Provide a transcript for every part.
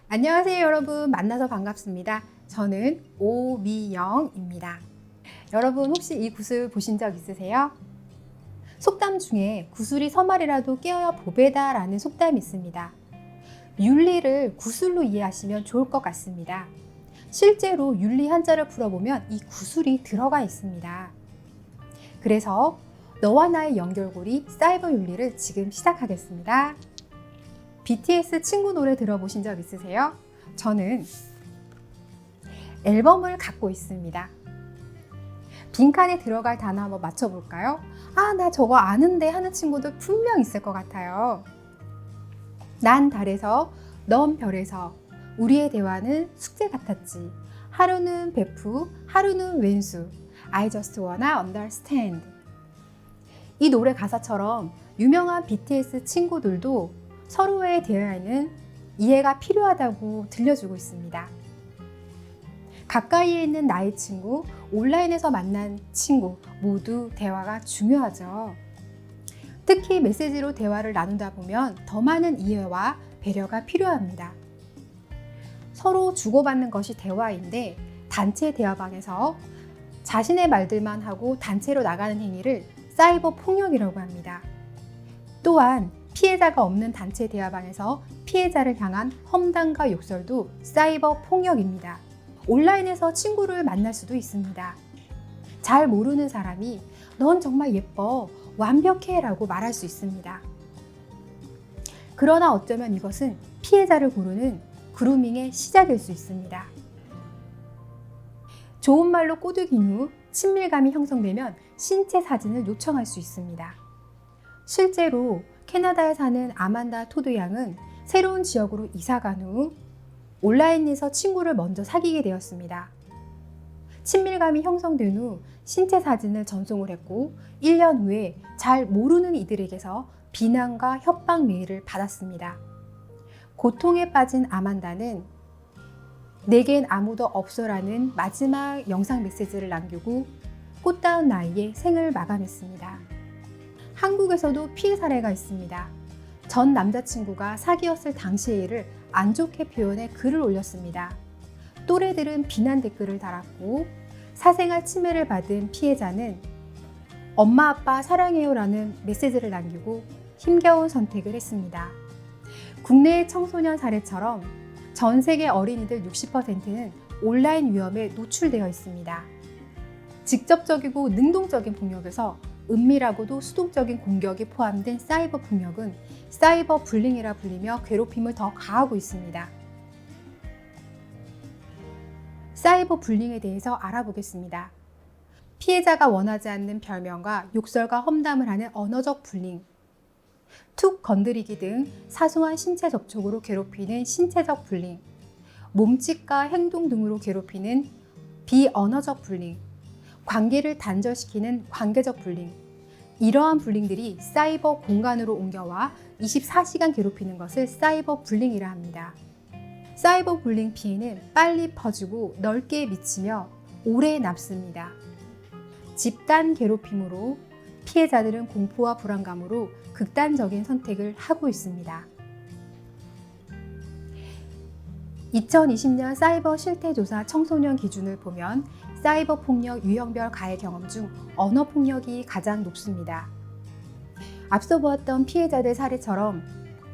안녕하세요 여러분, 만나서 반갑습니다. 저는 오미영입니다. 여러분 혹시 이 구슬 보신 적 있으세요? 속담 중에 구슬이 서말이라도 깨어야 보배다 라는 속담이 있습니다. 윤리를 구슬로 이해하시면 좋을 것 같습니다. 실제로 윤리 한자를 풀어보면 이 구슬이 들어가 있습니다. 그래서 너와 나의 연결고리 사이버 윤리를 지금 시작하겠습니다. BTS 친구 노래 들어보신 적 있으세요? 저는 앨범을 갖고 있습니다. 빈칸에 들어갈 단어 한번 맞춰볼까요? 나 저거 아는데 하는 친구들 분명 있을 것 같아요. 난 달에서, 넌 별에서, 우리의 대화는 숙제 같았지. 하루는 베프, 하루는 왼수. I just wanna understand. 이 노래 가사처럼 유명한 BTS 친구들도 서로의 대화에는 이해가 필요하다고 들려주고 있습니다. 가까이에 있는 나의 친구, 온라인에서 만난 친구 모두 대화가 중요하죠. 특히 메시지로 대화를 나누다 보면 더 많은 이해와 배려가 필요합니다. 서로 주고받는 것이 대화인데 단체 대화방에서 자신의 말들만 하고 단체로 나가는 행위를 사이버 폭력이라고 합니다. 또한 피해자가 없는 단체 대화방에서 피해자를 향한 험담과 욕설도 사이버 폭력입니다. 온라인에서 친구를 만날 수도 있습니다. 잘 모르는 사람이 넌 정말 예뻐, 완벽해 라고 말할 수 있습니다. 그러나 어쩌면 이것은 피해자를 고르는 그루밍의 시작일 수 있습니다. 좋은 말로 꼬드긴 후 친밀감이 형성되면 신체 사진을 요청할 수 있습니다. 실제로 캐나다에 사는 아만다 토드 양은 새로운 지역으로 이사간 후 온라인에서 친구를 먼저 사귀게 되었습니다. 친밀감이 형성된 후 신체 사진을 전송을 했고 1년 후에 잘 모르는 이들에게서 비난과 협박 메일을 받았습니다. 고통에 빠진 아만다는 내겐 아무도 없어라는 마지막 영상 메시지를 남기고 꽃다운 나이에 생을 마감했습니다. 한국에서도 피해 사례가 있습니다. 전 남자친구가 사귀었을 당시의 일을 안 좋게 표현해 글을 올렸습니다. 또래들은 비난 댓글을 달았고 사생활 침해를 받은 피해자는 엄마 아빠 사랑해요 라는 메시지를 남기고 힘겨운 선택을 했습니다. 국내의 청소년 사례처럼 전 세계 어린이들 60%는 온라인 위험에 노출되어 있습니다. 직접적이고 능동적인 폭력에서 은밀하고도 수동적인 공격이 포함된 사이버 폭력은 사이버 불링이라 불리며 괴롭힘을 더 가하고 있습니다. 사이버 불링에 대해서 알아보겠습니다. 피해자가 원하지 않는 별명과 욕설과 험담을 하는 언어적 불링, 툭 건드리기 등 사소한 신체 접촉으로 괴롭히는 신체적 불링, 몸짓과 행동 등으로 괴롭히는 비언어적 불링, 관계를 단절시키는 관계적 불링, 이러한 불링들이 사이버 공간으로 옮겨와 24시간 괴롭히는 것을 사이버 불링이라 합니다. 사이버 불링 피해는 빨리 퍼지고 넓게 미치며 오래 남습니다. 집단 괴롭힘으로 피해자들은 공포와 불안감으로 극단적인 선택을 하고 있습니다. 2020년 사이버 실태조사 청소년 기준을 보면 사이버 폭력 유형별 가해 경험 중 언어 폭력이 가장 높습니다. 앞서 보았던 피해자들 사례처럼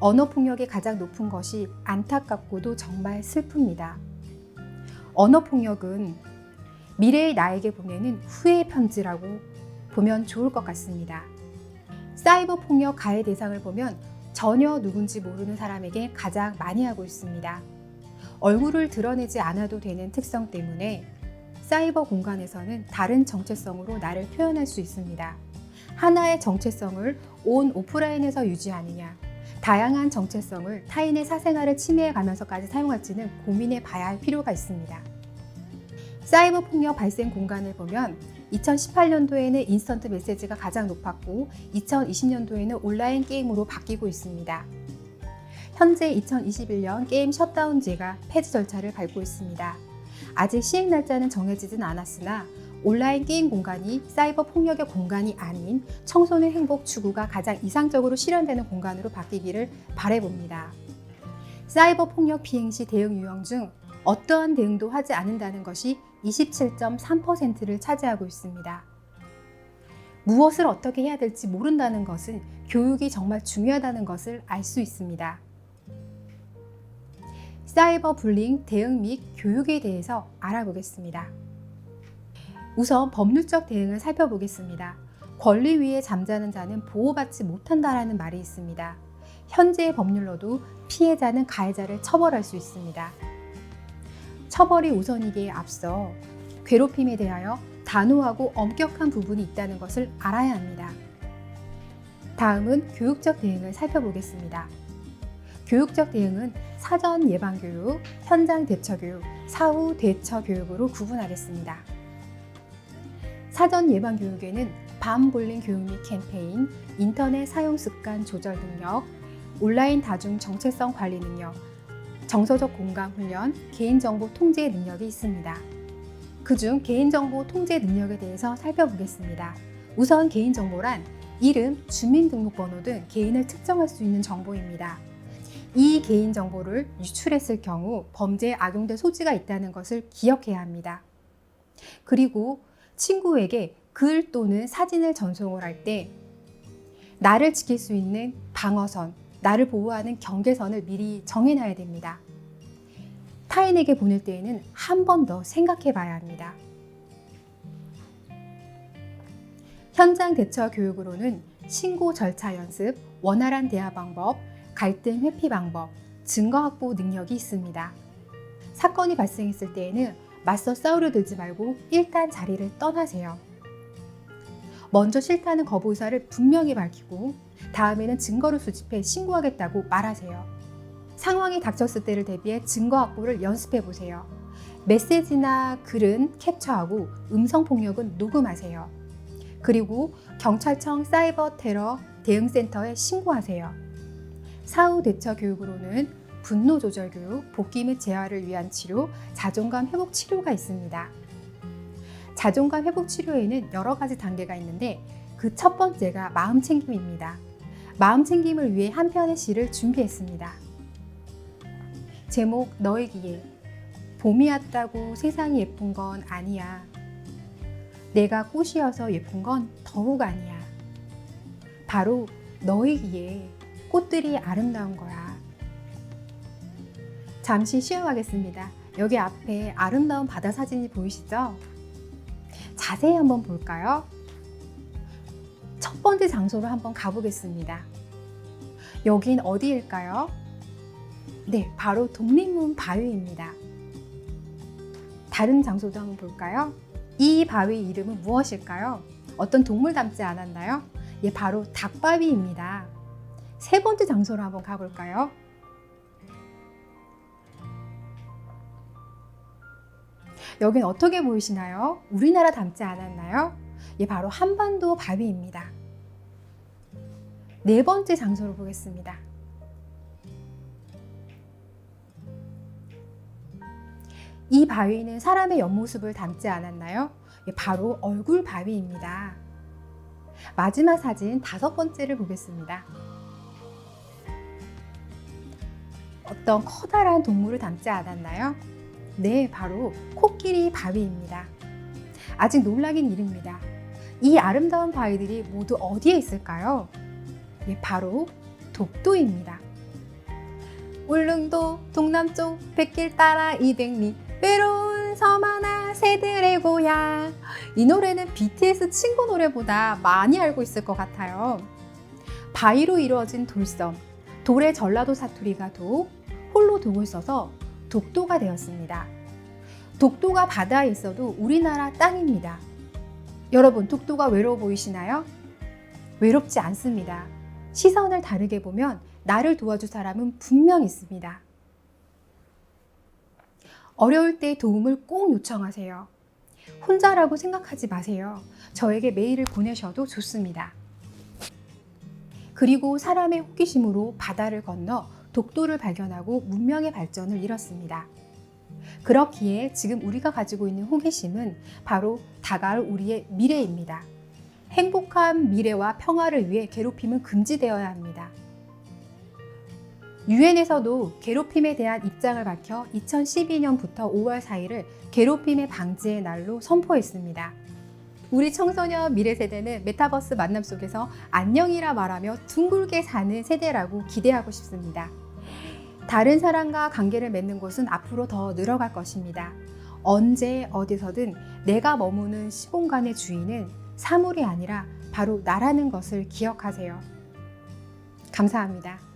언어 폭력이 가장 높은 것이 안타깝고도 정말 슬픕니다. 언어 폭력은 미래의 나에게 보내는 후회의 편지라고 보면 좋을 것 같습니다. 사이버 폭력 가해 대상을 보면 전혀 누군지 모르는 사람에게 가장 많이 하고 있습니다. 얼굴을 드러내지 않아도 되는 특성 때문에 사이버 공간에서는 다른 정체성으로 나를 표현할 수 있습니다. 하나의 정체성을 온 오프라인에서 유지하느냐, 다양한 정체성을 타인의 사생활을 침해해 가면서까지 사용할지는 고민해 봐야 할 필요가 있습니다. 사이버 폭력 발생 공간을 보면 2018년도에는 인스턴트 메시지가 가장 높았고 2020년도에는 온라인 게임으로 바뀌고 있습니다. 현재 2021년 게임 셧다운제가 폐지 절차를 밟고 있습니다. 아직 시행 날짜는 정해지진 않았으나 온라인 게임 공간이 사이버 폭력의 공간이 아닌 청소년 행복 추구가 가장 이상적으로 실현되는 공간으로 바뀌기를 바라봅니다. 사이버 폭력 비행 시 대응 유형 중 어떠한 대응도 하지 않는다는 것이 27.3%를 차지하고 있습니다. 무엇을 어떻게 해야 될지 모른다는 것은 교육이 정말 중요하다는 것을 알 수 있습니다. 사이버 불링 대응 및 교육에 대해서 알아보겠습니다. 우선 법률적 대응을 살펴보겠습니다. 권리 위에 잠자는 자는 보호받지 못한다라는 말이 있습니다. 현재의 법률로도 피해자는 가해자를 처벌할 수 있습니다. 처벌이 우선이기에 앞서 괴롭힘에 대하여 단호하고 엄격한 부분이 있다는 것을 알아야 합니다. 다음은 교육적 대응을 살펴보겠습니다. 교육적 대응은 사전 예방 교육, 현장 대처 교육, 사후 대처 교육으로 구분하겠습니다. 사전 예방 교육에는 반불링 교육 및 캠페인, 인터넷 사용 습관 조절 능력, 온라인 다중 정체성 관리 능력, 정서적 공감 훈련, 개인정보 통제 능력이 있습니다. 그중 개인정보 통제 능력에 대해서 살펴보겠습니다. 우선 개인정보란 이름, 주민등록번호 등 개인을 특정할 수 있는 정보입니다. 이 개인정보를 유출했을 경우 범죄에 악용될 소지가 있다는 것을 기억해야 합니다. 그리고 친구에게 글 또는 사진을 전송을 할 때 나를 지킬 수 있는 방어선, 나를 보호하는 경계선을 미리 정해놔야 됩니다. 타인에게 보낼 때에는 한 번 더 생각해 봐야 합니다. 현장 대처 교육으로는 신고 절차 연습, 원활한 대화 방법, 갈등 회피 방법, 증거 확보 능력이 있습니다. 사건이 발생했을 때에는 맞서 싸우려 들지 말고 일단 자리를 떠나세요. 먼저 싫다는 거부 의사를 분명히 밝히고 다음에는 증거를 수집해 신고하겠다고 말하세요. 상황이 닥쳤을 때를 대비해 증거 확보를 연습해 보세요. 메시지나 글은 캡처하고 음성폭력은 녹음하세요. 그리고 경찰청 사이버 테러 대응센터에 신고하세요. 사후 대처 교육으로는 분노 조절 교육, 복귀 및 재활을 위한 치료, 자존감 회복 치료가 있습니다. 자존감 회복 치료에는 여러 가지 단계가 있는데 그 첫 번째가 마음 챙김입니다. 마음 챙김을 위해 한 편의 시를 준비했습니다. 제목 너이기에. 봄이 왔다고 세상이 예쁜 건 아니야. 내가 꽃이어서 예쁜 건 더욱 아니야. 바로 너이기에 꽃들이 아름다운 거야. 잠시 쉬어가겠습니다. 여기 앞에 아름다운 바다 사진이 보이시죠? 자세히 한번 볼까요? 첫 번째 장소로 한번 가보겠습니다. 여긴 어디일까요? 네, 바로 독립문 바위입니다. 다른 장소도 한번 볼까요? 이 바위 이름은 무엇일까요? 어떤 동물 닮지 않았나요? 예, 바로 닭바위입니다. 세 번째 장소로 한번 가볼까요? 여긴 어떻게 보이시나요? 우리나라 닮지 않았나요? 예, 바로 한반도 바위입니다. 네 번째 장소로 보겠습니다. 이 바위는 사람의 옆모습을 닮지 않았나요? 예, 바로 얼굴 바위입니다. 마지막 사진 다섯 번째를 보겠습니다. 어떤 커다란 동물을 닮지 않았나요? 네, 바로 코끼리 바위입니다. 아직 놀라긴 이릅니다. 이 아름다운 바위들이 모두 어디에 있을까요? 네, 바로 독도입니다. 울릉도 동남쪽 백길 따라 200리 외로운 섬 하나 새들의 고향. 이 노래는 BTS 친구 노래보다 많이 알고 있을 것 같아요. 바위로 이루어진 돌섬, 돌의 전라도 사투리가 독, 홀로 독을 써서 독도가 되었습니다. 독도가 바다에 있어도 우리나라 땅입니다. 여러분, 독도가 외로워 보이시나요? 외롭지 않습니다. 시선을 다르게 보면 나를 도와줄 사람은 분명 있습니다. 어려울 때 도움을 꼭 요청하세요. 혼자라고 생각하지 마세요. 저에게 메일을 보내셔도 좋습니다. 그리고 사람의 호기심으로 바다를 건너 독도를 발견하고 문명의 발전을 이뤘습니다. 그렇기에 지금 우리가 가지고 있는 호기심은 바로 다가올 우리의 미래입니다. 행복한 미래와 평화를 위해 괴롭힘은 금지되어야 합니다. 유엔에서도 괴롭힘에 대한 입장을 밝혀 2012년부터 5월 4일을 괴롭힘의 방지의 날로 선포했습니다. 우리 청소년 미래 세대는 메타버스 만남 속에서 안녕이라 말하며 둥글게 사는 세대라고 기대하고 싶습니다. 다른 사람과 관계를 맺는 곳은 앞으로 더 늘어갈 것입니다. 언제 어디서든 내가 머무는 시공간의 주인은 사물이 아니라 바로 나라는 것을 기억하세요. 감사합니다.